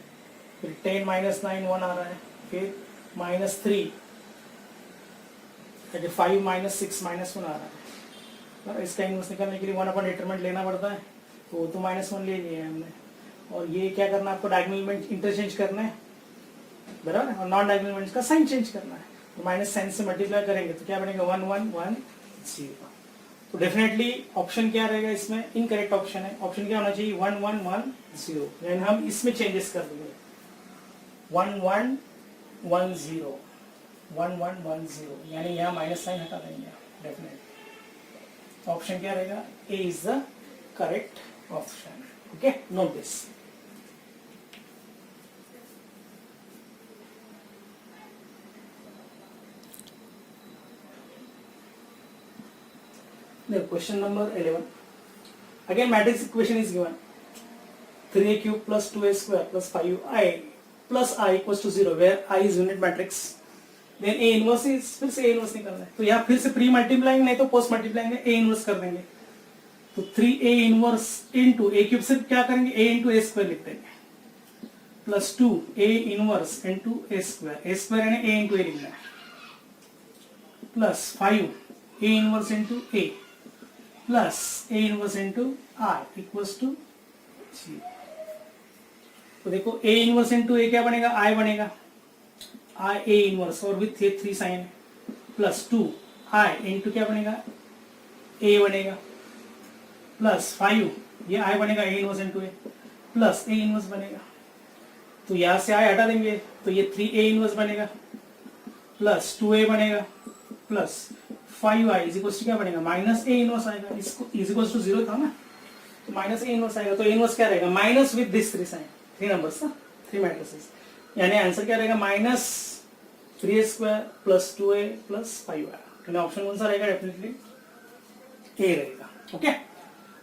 फिर 10 - 9 1 आ रहा है, फिर -3 5 - 6 -1 आ रहा है। और इसका इनवर्स निकालने के लिए 1 अपन डिटरमिनेंट लेना पड़ता है, तो वो तो -1 ले लिया है हमने। और ये क्या करना है आपको, डायगोनल एलिमेंट इंटरचेंज करना है बराबर, और नॉन डायगोनल एलिमेंट्स का साइन चेंज करना है, तो माइनस साइन से मल्टीप्लाई करेंगे तो क्या बनेगा 1 1 1 0। तो डेफिनेटली ऑप्शन क्या रहेगा इसमें, इनकरेक्ट ऑप्शन है, ऑप्शन क्या होना चाहिए 1 1 1 0, यानी हम इसमें चेंजेस कर देंगे 1 1 1 0 1 1 1 0, यानी यहाँ माइनस साइन हटा देंगे डेफिनेटली। ऑप्शन क्या रहेगा, A is the correct option, okay, note this. Question number 11. Again, matrix equation is given: 3a³ + 2a² + 5i + i equals to 0, where i is unit matrix. Then a inverse is, फिर से a inverse निकालना है, तो यहाँ फिर से pre multiplying नहीं तो पोस्ट मल्टीप्लाइंग में a inverse कर देंगे, तो 3a inverse into a³ से क्या करेंगे a into a² लिख देंगे, plus 2a inverse into a² यानी a into a लिखना है, plus 5a inverse into a plus a inverse into i equals to 0। तो देखो a इनवर्स इंटू a क्या बनेगा, i बनेगा, i a इनवर्स और with 3 sign, plus 2 i into क्या बनेगा a बनेगा, प्लस 5 ये i बनेगा a inverse into a, plus a inverse बनेगा, तो यहां से i हटा देंगे तो ये 3a इनवर्स बनेगा, प्लस 2a बनेगा, plus 5i is equal to क्या बनेगा माइनस ए इनवर्स आएगा, इसको इज इक्वल टू 0 था ना, तो माइनस ए इनवर्स आएगा, तो ए इनवर्स क्या रहेगा minus with this 3 sign, 3 numbers ना, 3 मैट्रिसेस, यानी आंसर क्या रहेगा -3a² + 2a + 5i, तो ऑप्शन कौन सा रहेगा, डेफिनेटली ए रहेगा, ओके।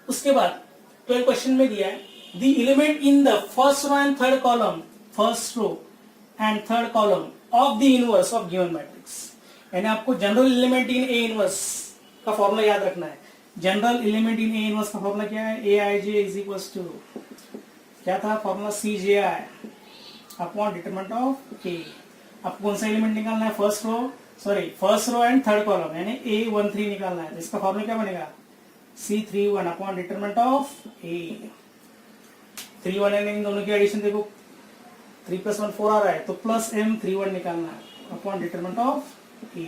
उसके बाद 12 क्वेश्चन में दिया है the element in the first row and third column, first row and third column of the inverse of given matrix, यानी आपको general element in A inverse का फॉर्मूला याद रखना है। General element in A inverse का formula क्या है, A I J is equals to क्या था formula, C J I upon determinant of A. आपको कौन सा एलिमेंट निकालना है, first row and third column, यानी A13 निकालना है, इसका फॉर्मूला क्या बनेगा C31 अपॉन डिटरमिनेंट ऑफ ए। 3 1 इन दोनों की एडिशन देखो, 3 + 1 4 आ रहा है, तो प्लस M31 निकालना है अपॉन डिटरमिनेंट ऑफ ए।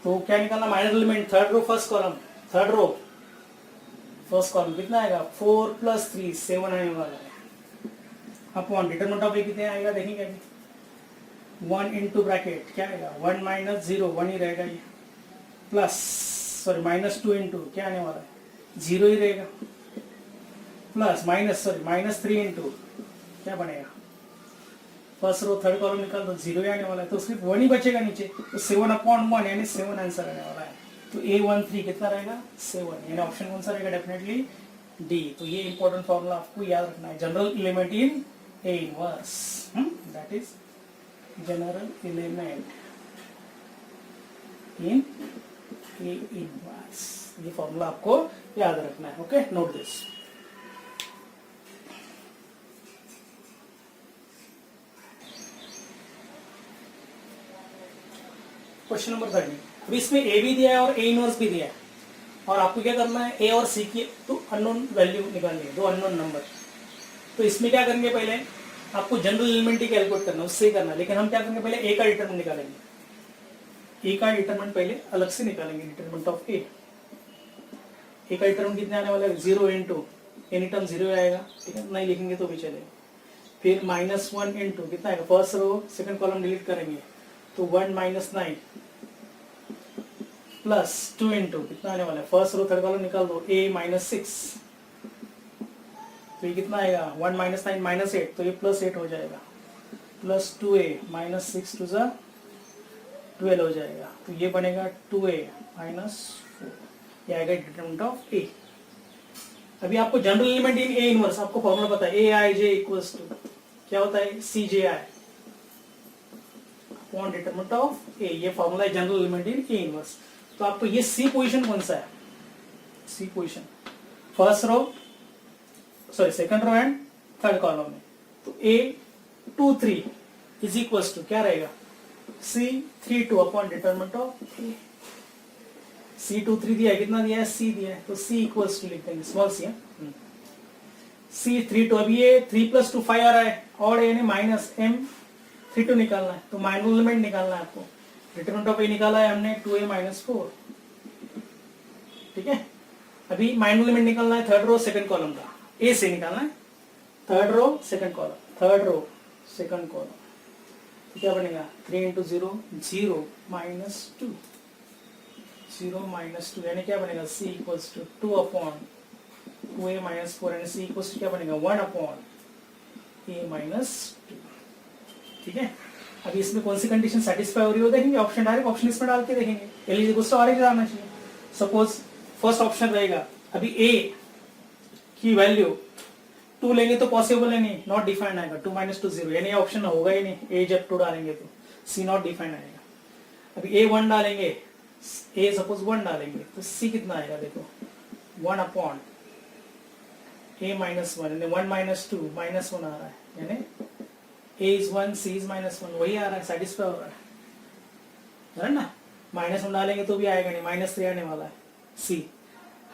तो क्या निकालना, minor element third row first column, third row first column कितना आएगा 4 + 3 7 आने वाला है, अपॉन डिटरमिनेंट ऑफ ए कितने आएगा देखेंगे अभी, 1 इंटू ब्रैकेट क्या आएगा 1 - 0 1 ही रहेगा ये, प्लस -2 इंटू क्या आने वाला है 0 ही रहेगा, प्लस -3 इंटू क्या बनेगा, फर्स्ट रो थर्ड कॉलम निकाल तो 0 ही आने वाला है, तो सिर्फ 1 ही बचेगा नीचे, तो 7/1 यानी 7 आंसर आने वाला है। तो A13 कितना रहेगा 7, यानी ऑप्शन कौन सा रहेगा, डेफिनेटली डी। तो ये इंपॉर्टेंट फॉर्मूला आपको याद रखना है, general element in A inverse, that is general element in A inverse, ये फॉर्मूला आपको याद रखना है, okay, note this. Question number 13, अब इसमें ए भी दिया है और ए इनवर्स भी दिया है, और आपको क्या करना है ए और सी की 2 अननोन वैल्यू निकालनी है, 2 अननोन नंबर। तो इसमें क्या करेंगे, पहले आपको जनरल एलिमेंट ही कैलकुलेट करना है, उससे ही करना है। लेकिन हम क्या करेंगे, पहले ए का डिटरमिनेंट निकालेंगे। ए का डिटरमिनेंट पहले अलग से निकालेंगे, डिटरमिनेंट ऑफ ए। ए का डिटरमिनेंट कितने आने वाला है, 0 इंटू एनी टर्म 0 आएगा, ठीक है, नहीं लिखेंगे तो भी चलेगा। फिर -1 इंटू कितना आएगा, first row second column delete करेंगे तो 1 - 9 प्लस 2 इंटू कितना आने वाला है, फर्स्ट रो थर्ड कॉलम निकाल दो, a -6, तो ये कितना आएगा 1 - 9 -8, तो ये +8 हो जाएगा, प्लस 2a -6 टू ज़ा 12 हो जाएगा, तो ये बनेगा 2a -4, ये आएगा डिटरमिनेंट ऑफ a। अभी आपको general element in A inverse, आपको फॉर्मूला पता है, A I j equals to क्या होता है, C J I upon determinant of A, ये फॉर्मूला है general element in A inverse. तो आपको ये सी पोजीशन कौन सा है, C position first row sorry second row and third column में, तो A23 इज इक्वल्स टू क्या रहेगा, C32 upon determinant of A. C23 दिया है, कितना दिया है, C दिया है, तो C इक्वल्स टू लिख देंगे, स्मॉल सी है, C32। अभी ये 3 + 2 5 आ रहा है, और यानी -M32 निकालना है, तो माइनर एलिमेंट निकालना है आपको। डिटरमिनेंट ऑफ ए निकाला है हमने 2a - 4, ठीक है। अभी माइनर एलिमेंट निकालना है थर्ड रो सेकंड कॉलम का, ए से निकालना है, third row second column, third row second column, तो क्या बनेगा 3 × 0 0 - 2 0 - 2, यानी क्या बनेगा C equals to 2 upon 2a - 4, यानी C इक्वल्स टू क्या बनेगा 1 अपॉन a - 2, ठीक है। अभी इसमें कौन सी कंडीशन सेटिस्फाई हो रही है देखेंगे, ऑप्शन डायरेक्ट ऑप्शन इसमें डाल के देखेंगे, L is equals to R आना चाहिए। सपोज फर्स्ट ऑप्शन रहेगा, अभी a की वैल्यू 2 लेंगे तो पॉसिबल है नहीं, नॉट डिफाइंड आएगा, 2 - 2 0, यानी ऑप्शन होगा ही नहीं, a जब 2 डालेंगे तो C नॉट डिफाइंड आएगा। अभी a 1 डालेंगे, a सपोज 1 डालेंगे तो C कितना आएगा, देखो 1 अपॉन a - 1, यानी 1 - 2 -1 आ रहा है, यानी a is 1 C is -1, वही आ रहा है, सेटिस्फाई हो रहा है ना। -1 डालेंगे तो भी आएगा नहीं, -3 आने वाला है, C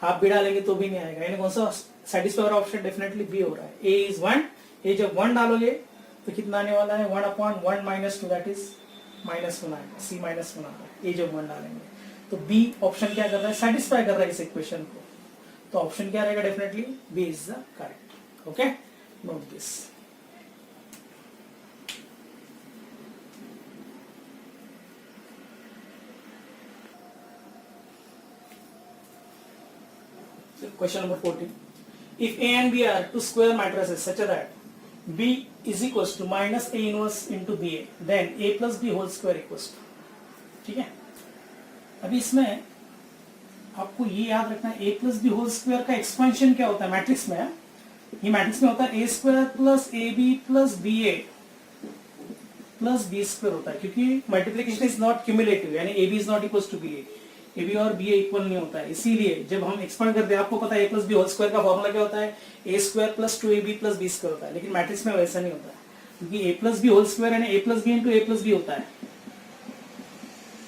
हाफ भी डालेंगे तो भी नहीं आएगा, यानी कौन सा सेटिस्फाई हो रहा ऑप्शन, डेफिनेटली बी हो रहा है। a is 1, a जब 1 डालोगे तो कितना आने वाला है 1 अपॉन 1 - 2, दैट इज -1 आएगा, C -1 आ रहा है, a जब 1 डालेंगे, तो बी ऑप्शन क्या कर रहा है, सेटिस्फाई कर रहा है इस इक्वेशन को, तो ऑप्शन क्या रहेगा, definitely be is the correct. Okay, note this. Question number 14. If A and B are two square matrices such that B is equals to minus A inverse into BA, then A plus B whole square equals to, ठीक है। अभी इसमें आपको ये याद रखना है, A plus B whole square का एक्सपेंशन क्या होता है मैट्रिक्स में, ये मैट्रिक्स में होता है A square plus AB plus BA plus B square होता है, क्योंकि मल्टीप्लिकेशन इज नॉट क्यूमुलेटिव, यानी AB is not equals to BA, A B और बी इक्वल नहीं होता है, इसीलिए जब हम एक्सपेंड करते हैं, आपको पता है A plus B whole square का फॉर्मूला क्या होता है, A square plus 2ab plus B square होता है, लेकिन मैट्रिक्स में वैसा नहीं होता है, क्योंकि ए प्लस बी होल स्क्वायर यानी ए प्लस बी इंटू ए प्लस बी होता है,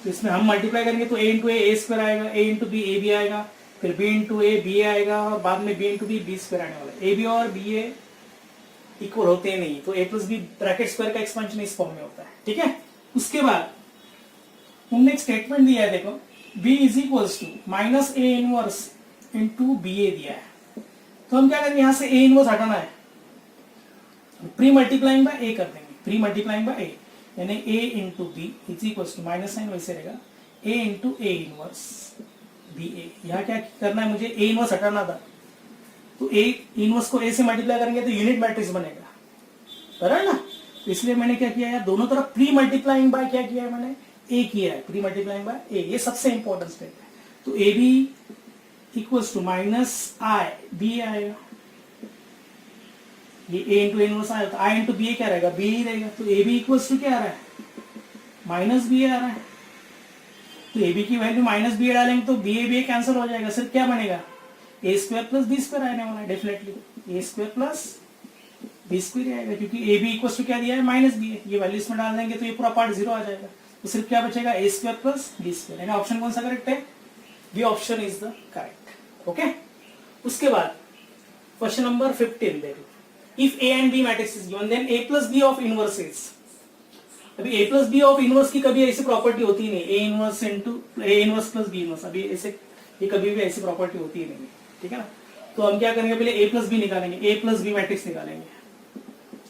तो इसमें हम मल्टीप्लाई करेंगे तो ए इंटू ए स्क्वायर आएगा, ए इंटू बी ए बी आएगा, फिर बी इंटू ए बी आएगा, और बाद में बी इंटू बी स्क्वायर आने वाला है। ए बी और बी ए इक्वल होते नहीं, तो ए प्लस बी ब्रैकेट स्क्वायर का एक्सपेंशन इस फॉर्म में होता है, ठीक है। उसके बाद उन्होंने एक स्टेटमेंट दिया है, देखो B is equals to minus A inverse into B A दिया है, तो हम क्या करेंगे, यहां से ए इनवर्स हटाना है, प्री मल्टीप्लाइंग बाय ए कर देंगे, प्री मल्टीप्लाइंग बाय ए, यानी A into B is equals to minus sign वैसे रहेगा, A into A inverse B A. यहाँ क्या करना है, मुझे ए इनवर्स हटाना था, तो ए इनवर्स को ए से मल्टीप्लाई करेंगे तो यूनिट मैट्रिक्स बनेगा, बराबर ना। तो इसलिए मैंने क्या किया है, दोनों तरफ प्री मल्टीप्लाइंग बाय क्या किया है, मैंने ए किया है, प्री मल्टीप्लाइंग बाय ए, ये सबसे इंपॉर्टेंट स्टेप है। तो A B equals to minus I B आएगा, ये ए इंटू इनवर्स आया, तो आई इंटू बी क्या रहेगा, बी ही रहेगा, तो ए बी इक्वल्स टू क्या आ रहा है, माइनस बी आ रहा है, तो ए बी की वैल्यू माइनस बी डालेंगे तो बी ए कैंसिल हो जाएगा, सिर्फ क्या बनेगा, ए स्क्वायर प्लस बी स्क्वायर आने वाला है, डेफिनेटली ए स्क्वायर प्लस बी स्क्वायर आएगा, क्योंकि ए बी इक्वल्स टू क्या दिया है, माइनस बी है, ये वैल्यू इसमें डाल देंगे तो ये पूरा पार्ट 0 आ जाएगा, तो सिर्फ क्या बचेगा, A square plus B square, यानी ऑप्शन कौन सा करेक्ट है, B option is the correct. Okay, उसके बाद क्वेश्चन नंबर 15 देखो, if A and B matrix is given then A plus B of inverse is, अभी A plus B of inverse की कभी ऐसी प्रॉपर्टी होती ही नहीं, A inverse into A inverse plus B inverse, अभी ऐसे ये कभी भी ऐसी प्रॉपर्टी होती ही नहीं, ठीक है ना। तो हम क्या करेंगे, पहले ए प्लस बी निकालेंगे, ए प्लस बी मैट्रिक्स निकालेंगे,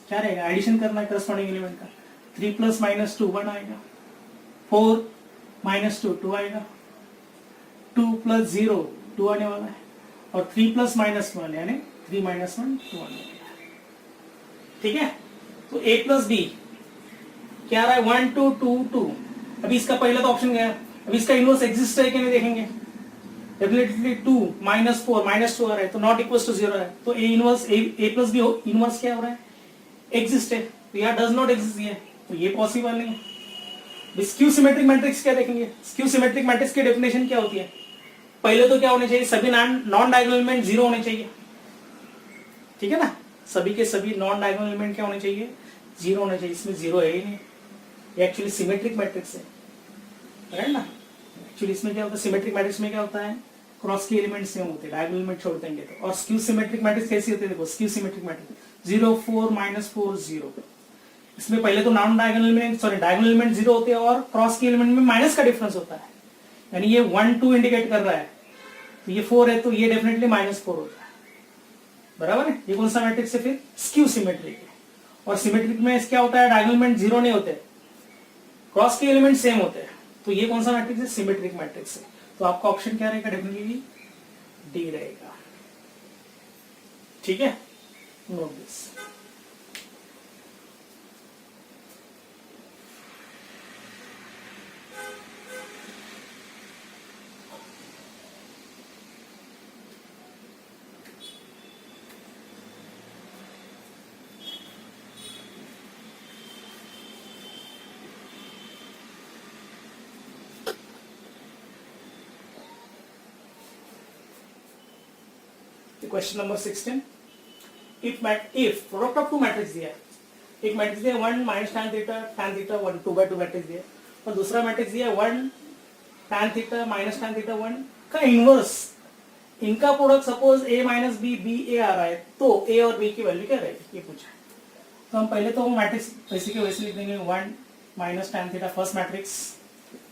क्या रहेगा, एडिशन करना है करस्पॉन्डिंग एलिमेंट का, 3 प्लस माइनस 2 1 आएगा, 4 माइनस 2 2 आएगा, 2 प्लस 0 2 आने वाला है, और 3 प्लस माइनस 1 यानी 3 माइनस 1 2 आने वाला है, ठीक है। तो ए प्लस बी क्या आ रहा है, 1 2 2 2। अभी इसका पहला तो ऑप्शन गया, अभी इसका इनवर्स एग्जिस्ट है कि नहीं देखेंगे, डेफिनेटली 2 माइनस 4 माइनस 2 आ रहा है, तो नॉट इक्वल टू 0 है, तो A inverse A plus B inverse क्या हो रहा है, एग्जिस्ट है, तो यहाँ डज नॉट एग्जिस्ट है, तो ये पॉसिबल नहीं है। स्क्यू सिमेट्रिक मैट्रिक्स क्या देखेंगे, स्क्यू सिमेट्रिक मैट्रिक्स की डेफिनेशन क्या होती है, पहले तो क्या होने चाहिए, सभी नॉन डायगोनल एलिमेंट 0 होने चाहिए, ठीक है ना, सभी के सभी नॉन डायगोनल एलिमेंट क्या होने चाहिए, 0 होने चाहिए, इसमें 0 है ही नहीं, ये एक्चुअली सिमेट्रिक मैट्रिक्स है, राइट ना। एक्चुअली इसमें क्या होता है, सिमेट्रिक मैट्रिक्स में क्या होता है, क्रॉस के एलिमेंट सेम होते हैं, डायगोनल एलिमेंट छोड़ देंगे तो। और स्क्यू सिमेट्रिक मैट्रिक्स कैसी होती है, देखो स्क्यू सिमेट्रिक मैट्रिक्स 0 4 माइनस 4 0, इसमें पहले तो non diagonal element diagonal element 0 होते हैं और क्रॉस के एलिमेंट में माइनस का डिफरेंस होता है, यानी ये 1 2 इंडिकेट कर रहा है, तो ये 4 है, तो ये डेफिनेटली -4 होता है, बराबर है। ये कौन सा मैट्रिक्स है, फिर स्क्यू सिमेट्रिक है। और सिमेट्रिक में क्या होता है, डायगोनल एलिमेंट 0 नहीं होते, क्रॉस के एलिमेंट सेम होते हैं, तो ये कौन सा मैट्रिक्स है, सिमेट्रिक मैट्रिक्स है। तो आपका ऑप्शन क्या रहेगा, डेफिनेटली डी रहेगा, ठीक है, note this. Question number 16, if product of two matrix दिया है, एक मैट्रिक्स दिया 1 माइनस tan थीटा 1 2/2 मैट्रिक्स दिया, और दूसरा मैट्रिक्स दिया 1 tan theta minus tan theta 1 का इनवर्स, इनका product suppose a minus B B A आ रहा है, तो a और b की वैल्यू क्या रहेगी, ये पूछा। तो हम पहले तो मैट्रिक्स वैसे के वैसे लिख देंगे, 1 minus tan theta first matrix,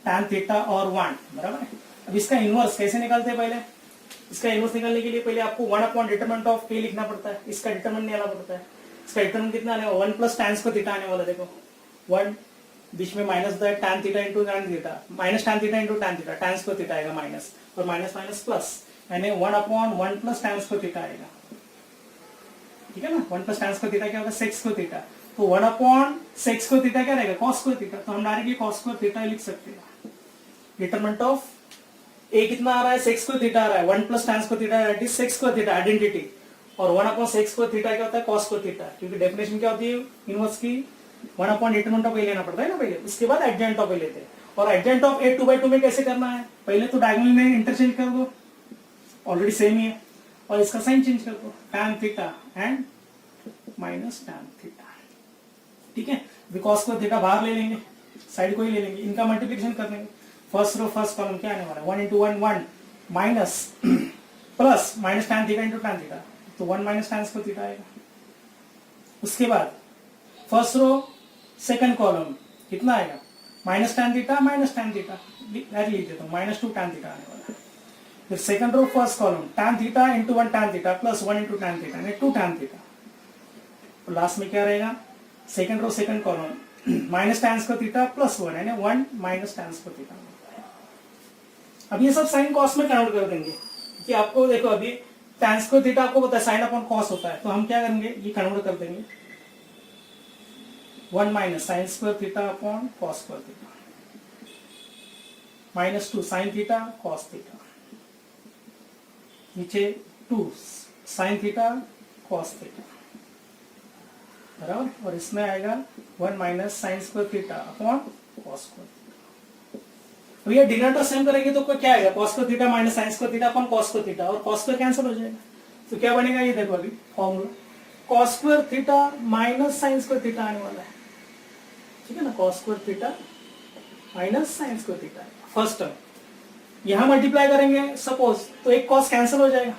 tan theta और 1, बराबर है। अब इसका इनवर्स कैसे निकालते हैं, पहले इसका इनवर्स निकालने के लिए पहले आपको 1 अपॉन डिटरमिनेंट ऑफ k लिखना पड़ता है, इसका डिटरमिनेंट निकालना पड़ता है। इसका डिटरमिनेंट कितना आने वाला, 1 प्लस tan स्क्वायर थीटा आने वाला, देखो 1 बीच में minus the tan theta into tan theta, minus tan theta into tan theta, tan square theta आएगा माइनस, और माइनस माइनस प्लस, यानी 1 upon 1 plus tan square theta आएगा, ठीक है ना। 1 प्लस tan स्क्वायर थीटा क्या होगा, sec स्क्वायर थीटा, तो 1 अपॉन sec स्क्वायर थीटा क्या रहेगा, cos स्क्वायर थीटा, तो हम डायरेक्टली cos स्क्वायर थीटा लिख सकते हैं। डिटरमिनेंट ऑफ a कितना आ रहा है, sec स्क्वायर थीटा आ रहा है, 1 plus tan square theta that is sec square theta identity, और 1 अपॉन sec स्क्वायर थीटा क्या होता है, cos स्क्वायर थीटा, क्योंकि डेफिनेशन क्या होती है इनवर्स की, 1 अपॉन डिटरमिनेंट ऑफ a लेना पड़ता है ना पहले, उसके बाद एडजेंट ऑफ a लेते हैं। और एडजेंट ऑफ a 2/2 में कैसे करना है, पहले तो डायगोनल में इंटरचेंज कर दो, ऑलरेडी सेम ही है, और इसका साइन चेंज कर दो, tan theta and minus tan theta, ठीक है। cos स्क्वायर थीटा बाहर ले लेंगे, साइड को ही ले लेंगे, इनका मल्टीप्लिकेशन कर लेंगे, फर्स्ट रो फर्स्ट कॉलम क्या आने वाला है, 1 into 1 1 minus plus minus tan theta into tan theta, तो 1 माइनस tan स्क्वायर थीटा आएगा। उसके बाद फर्स्ट रो सेकंड कॉलम कितना आएगा, minus tan theta minus tan theta, लिख देता हूँ, -2 tan थीटा आने वाला है। फिर second row first column tan theta into 1 tan theta plus 1 into tan theta यानी 2 tan थीटा, तो लास्ट में क्या रहेगा, second row second column minus tan square theta plus 1 यानी 1 माइनस tan स्क्वायर थीटा। अब ये सब साइन कॉस में कन्वर्ट कर देंगे, कि आपको देखो अभी tan स्क्वायर थीटा आपको पता है साइन अपॉन कॉस होता है, तो हम क्या करेंगे, ये कन्वर्ट कर देंगे 1 minus sine square theta upon cos square theta, -2 sine theta cos theta, नीचे 2 साइन थीटा कॉस थीटा, बराबर, और इसमें आएगा 1 minus sine square theta upon cos square. तो ये डिनोमिनेटर सेम करेंगे तो क्या आएगा, cos square theta minus sin square theta upon cos square theta, और cos स्क्वायर कैंसिल हो जाएगा, तो क्या बनेगा, ये देखो अभी formula cos square theta minus sin square theta आने वाला है, ठीक है ना, cos square theta minus sin square theta first term, यहां मल्टीप्लाई करेंगे सपोज, तो एक cos कैंसिल हो जाएगा,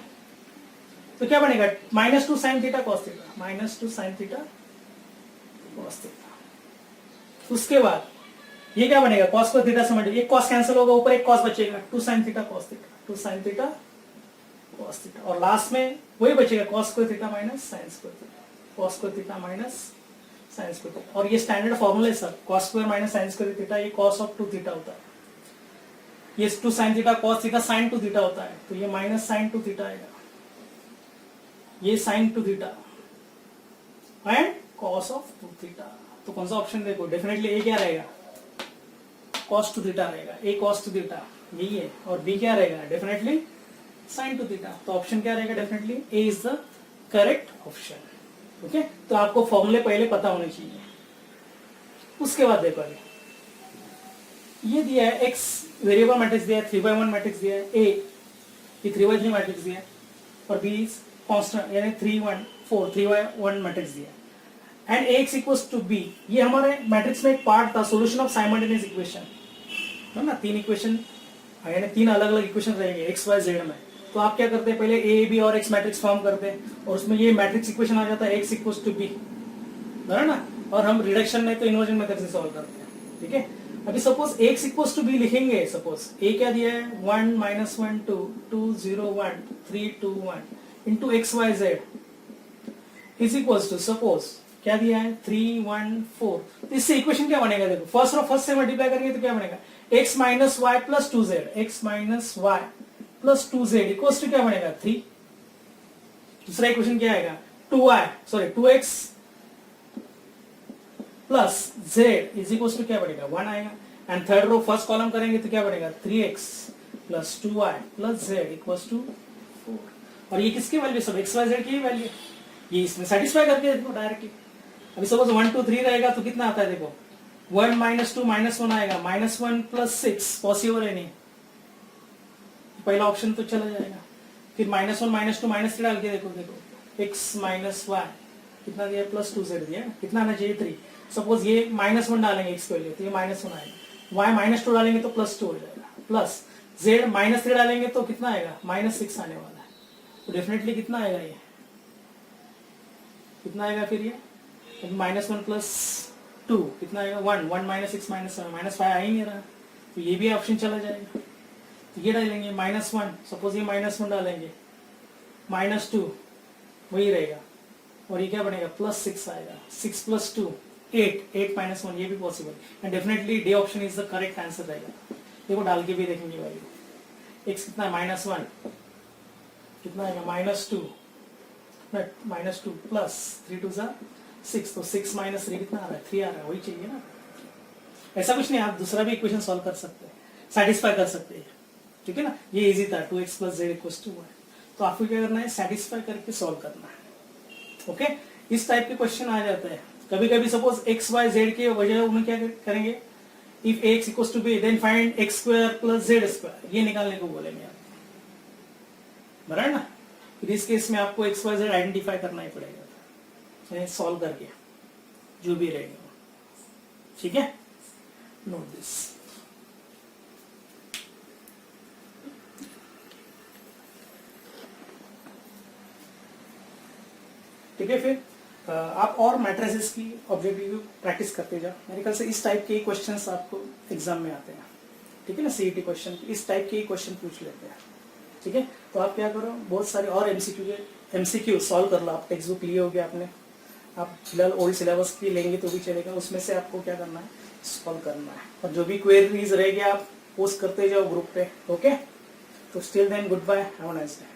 तो क्या बनेगा -2 sin theta cos theta, -2 sin theta cos theta. उसके बाद ये क्या बनेगा cos को थीटा से मल्टीप्लाई, ये cos कैंसिल होगा, ऊपर एक cos बचेगा 2 sin theta cos theta, 2 sin theta cos theta, और लास्ट में वही बचेगा cos को theta minus sin square theta, cos को theta minus sin square theta. और ये स्टैंडर्ड फॉर्मूला है sir, cos square minus sin square theta, ये cos ऑफ 2 थीटा होता है, ये 2 sin theta cos theta sin 2 theta होता है, तो ये माइनस sin 2 थीटा आएगा, ये sin 2 theta and cos of 2 theta. तो कौन सा ऑप्शन देखो, डेफिनेटली ए क्या रहेगा cos 2 थीटा रहेगा, ए cos 2 थीटा यही है, और बी क्या रहेगा डेफिनेटली sin 2 थीटा। तो ऑप्शन क्या रहेगा definitely A is the correct option. Okay, तो आपको फॉर्मूले पहले पता होने चाहिए। उसके बाद देखो ये दिया है एक्स वेरिएबल मैट्रिक्स दिया है, 3/1 मैट्रिक्स दिया है, ए ये 3/3 मैट्रिक्स दिया है, और बी कांस्टेंट यानी 3/1 3/1 मैट्रिक्स दिया है, and X equals to B. ये हमारे मैट्रिक्स में एक पार्ट था, सॉल्यूशन ऑफ साइमल्टेनियस इक्वेशन है ना, 3 इक्वेशन यानी 3 अलग अलग इक्वेशन रहेंगे एक्स वाई जेड में। तो आप क्या करते हैं, पहले ए बी और एक्स मैट्रिक्स फॉर्म करते हैं, और उसमें ये मैट्रिक्स इक्वेशन आ जाता है एक्स इक्वल्स टू बी, है ना, और हम रिडक्शन में तो इन्वर्जन मेथड से सॉल्व करते हैं। ठीक है, अभी suppose X equals to B लिखेंगे, सपोज ए क्या दिया है 1 -1 2 2 0 1 3 2 1 into X Y Z is equals to suppose क्या दिया है 3 1 4। तो इससे इक्वेशन क्या बनेगा, देखो फर्स्ट और फर्स्ट से मल्टीप्लाई करेंगे तो क्या बनेगा x minus Y plus 2z, x minus Y plus 2z equals to क्या बनेगा 3। दूसरा इक्वेशन क्या आएगा 2x plus z is equals to क्या बनेगा 1 आएगा, and third row first column करेंगे तो क्या बनेगा 3x plus 2y plus z equals to 4। और ये किसकी वैल्यू, सब x y z की वैल्यू, ये इसमें सेटिस्फाई करके देखो डायरेक्टली। अभी सपोज 1 2 3 रहेगा तो कितना आता है देखो 1 -2 -1 आएगा, -1 प्लस 6 पॉसिबल है नहीं, पहला ऑप्शन तो चला जाएगा। फिर -1 -2 -3 डाल के देखो x माइनस वाई कितना दिया प्लस 2z दिया, कितना आना चाहिए 3। सपोज ये -1 डालेंगे x के लिए तो ये -1 आएगा, y -2 डालेंगे तो +2 हो जाएगा, प्लस z -3 डालेंगे तो कितना आएगा -6 आने वाला है। तो डेफिनेटली कितना आएगा, ये कितना आएगा फिर ये -1 प्लस 2 कितना आएगा 1 1 -6 -7 -5 आ ही नहीं रहा, तो ये भी ऑप्शन चला जाएगा। तो ये डालेंगे -1, सपोज ये -1 डालेंगे, -2 वही रहेगा, और ये क्या बनेगा +6 आएगा, 6 + 2 8 8 -1 ये भी possible, and definitely D option is the correct answer रहेगा। देखो डाल के भी देखेंगे वैल्यू, x कितना है -1 कितना आएगा -2 -2 प्लस 3 2 6, तो 6 - 3 कितना आ रहा है 3 आ रहा है, वही चाहिए ना। ऐसा कुछ नहीं, आप दूसरा भी इक्वेशन सॉल्व कर सकते हैं, सेटिस्फाई कर सकते हैं, ठीक है ना। ये इजी था 2x + z = 1, तो आपको क्या करना है सेटिस्फाई करके सॉल्व करना है। ओके, इस टाइप के क्वेश्चन आ जाते हैं कभी कभी। सपोज x y z के वजह उन्हें क्या करेंगे, if ax equals to b then find x² + z², ये निकालने को बोलेंगे आप, बराबर ना। फिर इस केस में आपको x y z आइडेंटिफाई करना ही पड़ेगा सॉल्व करके, जो भी रहेगा, ठीक है। Note this. ठीक है, फिर आप और मैट्रिसेस की ऑब्जेक्टिव प्रैक्टिस करते जाओ। मेरे ख्याल से इस टाइप के क्वेश्चंस आपको एग्जाम में आते हैं, ठीक है ना। सीईटी क्वेश्चन इस टाइप के क्वेश्चन पूछ लेते हैं, ठीक है। तो आप क्या करो, बहुत सारे और एमसीक्यू सॉल्व कर लो। आप टेक्स्ट बुक लिए होगे आपने, आप फिलहाल ओल्ड सिलेबस की लेंगे तो भी चलेगा, उसमें से आपको क्या करना है सॉल्व करना है, और जो भी क्वेरीज रहेगी आप पोस्ट करते जाओ ग्रुप पे। ओके, तो still then good bye, have a nice day.